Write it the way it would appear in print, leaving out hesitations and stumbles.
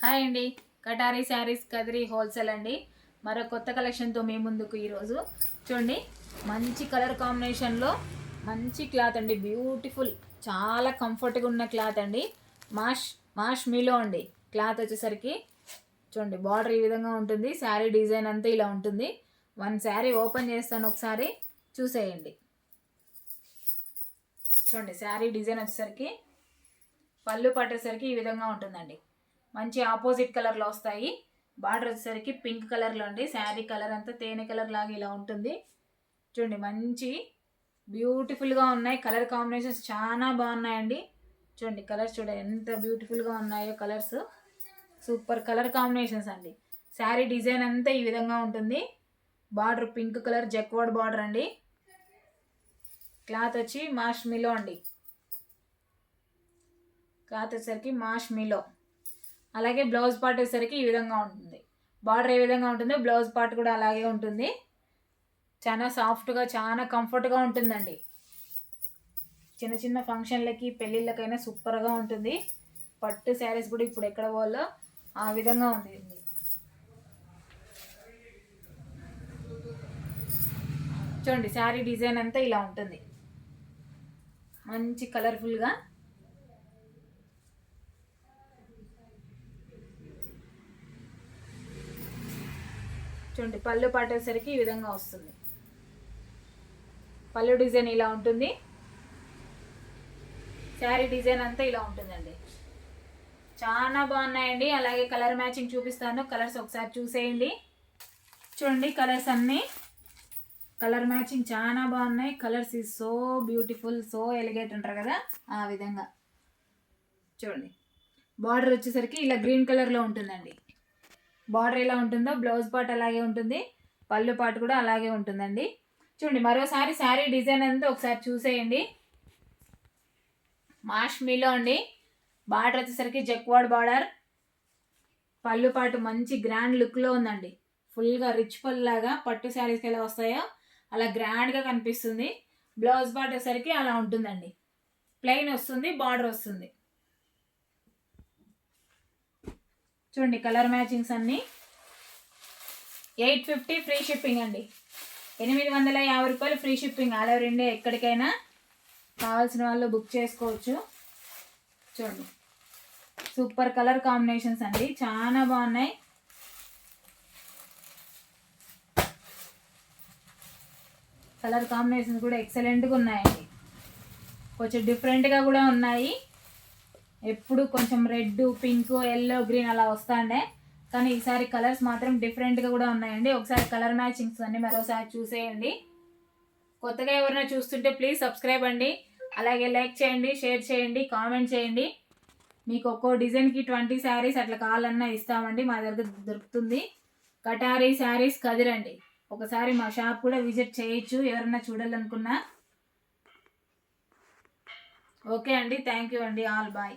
Hi అండి, కటారీ saris Kadiri wholesale అండి. మరో కొత్త కలెక్షన్తో మీ ముందుకు ఈరోజు చూడండి. మంచి కలర్ కాంబినేషన్లో మంచి క్లాత్ అండి, బ్యూటిఫుల్, చాలా కంఫర్ట్గా ఉన్న క్లాత్ అండి. మాష్ మీలో అండి. క్లాత్ వచ్చేసరికి చూడండి, బార్డర్ ఈ విధంగా ఉంటుంది. శారీ డిజైన్ అంతా ఇలా ఉంటుంది. వన్ శారీ ఓపెన్ చేస్తాను, ఒకసారి చూసేయండి. చూడండి, శారీ డిజైన్ వచ్చేసరికి పళ్ళు పట్టేసరికి ఈ విధంగా ఉంటుందండి. మంచి ఆపోజిట్ కలర్లో వస్తాయి. బార్డర్ వచ్చేసరికి పింక్ కలర్లో అండి. శారీ కలర్ అంతా తేనె కలర్ లాగా ఇలా ఉంటుంది. చూడండి, మంచి బ్యూటిఫుల్గా ఉన్నాయి. కలర్ కాంబినేషన్స్ చాలా బాగున్నాయండి. చూడండి, కలర్స్ చూడండి ఎంత బ్యూటిఫుల్గా ఉన్నాయో. కలర్స్ సూపర్ కలర్ కాంబినేషన్స్ అండి. శారీ డిజైన్ అంతా ఈ విధంగా ఉంటుంది. బార్డర్ పింక్ కలర్ జక్వర్డ్ బార్డర్ అండి. క్లాత్ వచ్చి మాష్ మిలో అండి. క్లాత్ వచ్చేసరికి మాష్ మిలో. అలాగే బ్లౌజ్ పార్ట్ వచ్చేసరికి ఈ విధంగా ఉంటుంది. బార్డర్ ఏ విధంగా ఉంటుందో బ్లౌజ్ పార్ట్ కూడా అలాగే ఉంటుంది. చాలా సాఫ్ట్గా, చాలా కంఫర్ట్గా ఉంటుందండి. చిన్న చిన్న ఫంక్షన్లకి, పెళ్ళిళ్ళకైనా సూపర్గా ఉంటుంది. పట్టు శారీస్ కూడా ఇప్పుడు ఎక్కడ పోవాలో ఆ విధంగా ఉంది. చూడండి, శారీ డిజైన్ అంతా ఇలా ఉంటుంది. మంచి కలర్ఫుల్గా. చూడండి, పళ్ళు పాటేసరికి ఈ విధంగా వస్తుంది. పళ్ళు డిజైన్ ఇలా ఉంటుంది. శారీ డిజైన్ అంతా ఇలా ఉంటుందండి. చాలా బాగున్నాయండి. అలాగే కలర్ మ్యాచింగ్ చూపిస్తాను. కలర్స్ ఒకసారి చూసేయండి. చూడండి, కలర్స్ అన్నీ కలర్ మ్యాచింగ్ చాలా బాగున్నాయి. Colours is so beautiful, so ఎలిగేట్ అంటారు కదా, ఆ విధంగా. చూడండి, బార్డర్ వచ్చేసరికి ఇలా గ్రీన్ కలర్లో ఉంటుందండి. బార్డర్ ఎలా ఉంటుందో బ్లౌజ్ పార్ట్ అలాగే ఉంటుంది. పళ్ళు పార్ట్ కూడా అలాగే ఉంటుందండి. చూడండి, మరోసారి శారీ డిజైన్ అంతా ఒకసారి చూసేయండి. మాష్ మీలో అండి. బార్డర్ వచ్చేసరికి జక్వాడ్ బార్డర్. పళ్ళు పాటు మంచి గ్రాండ్ లుక్లో ఉందండి. ఫుల్గా రిచ్ పళ్ళు లాగా పట్టు శారీస్కి ఎలా వస్తాయో అలా గ్రాండ్గా కనిపిస్తుంది. బ్లౌజ్ పార్ట్ వచ్చేసరికి అలా ఉంటుందండి. ప్లెయిన్ వస్తుంది, బార్డర్ వస్తుంది. చూడండి, కలర్ మ్యాచింగ్స్ అన్నీ. 850 ఫ్రీ షిప్పింగ్ అండి. 850 రూపాయలు free shipping. All over India ఎక్కడికైనా కావాల్సిన వాళ్ళు బుక్ చేసుకోవచ్చు. చూడండి, సూపర్ కలర్ కాంబినేషన్స్ అండి, చాలా బాగున్నాయి. కలర్ కాంబినేషన్స్ కూడా ఎక్సలెంట్గా ఉన్నాయండి. కొంచెం డిఫరెంట్గా కూడా ఉన్నాయి. ఎప్పుడు కొంచెం రెడ్, పింక్, ఎల్లో, గ్రీన్ అలా వస్తాండే, కానీ ఈసారి కలర్స్ మాత్రం డిఫరెంట్గా కూడా ఉన్నాయండి. ఒకసారి కలర్ మ్యాచింగ్స్ అన్నీ మరోసారి చూసేయండి. కొత్తగా ఎవరైనా చూస్తుంటే ప్లీజ్ సబ్స్క్రైబ్ అండి. అలాగే లైక్ చేయండి, షేర్ చేయండి, కామెంట్ చేయండి. మీకు ఒక్కో డిజైన్కి 20 శారీస్ అట్లా కావాలన్నా ఇస్తామండి. మా దగ్గర దొరుకుతుంది. కటారీ శారీస్ కదిరండి. ఒకసారి మా షాప్ కూడా విజిట్ చేయొచ్చు ఎవరన్నా చూడాలనుకున్నా. ఓకే అండి, థ్యాంక్ యూ అండి. All bye.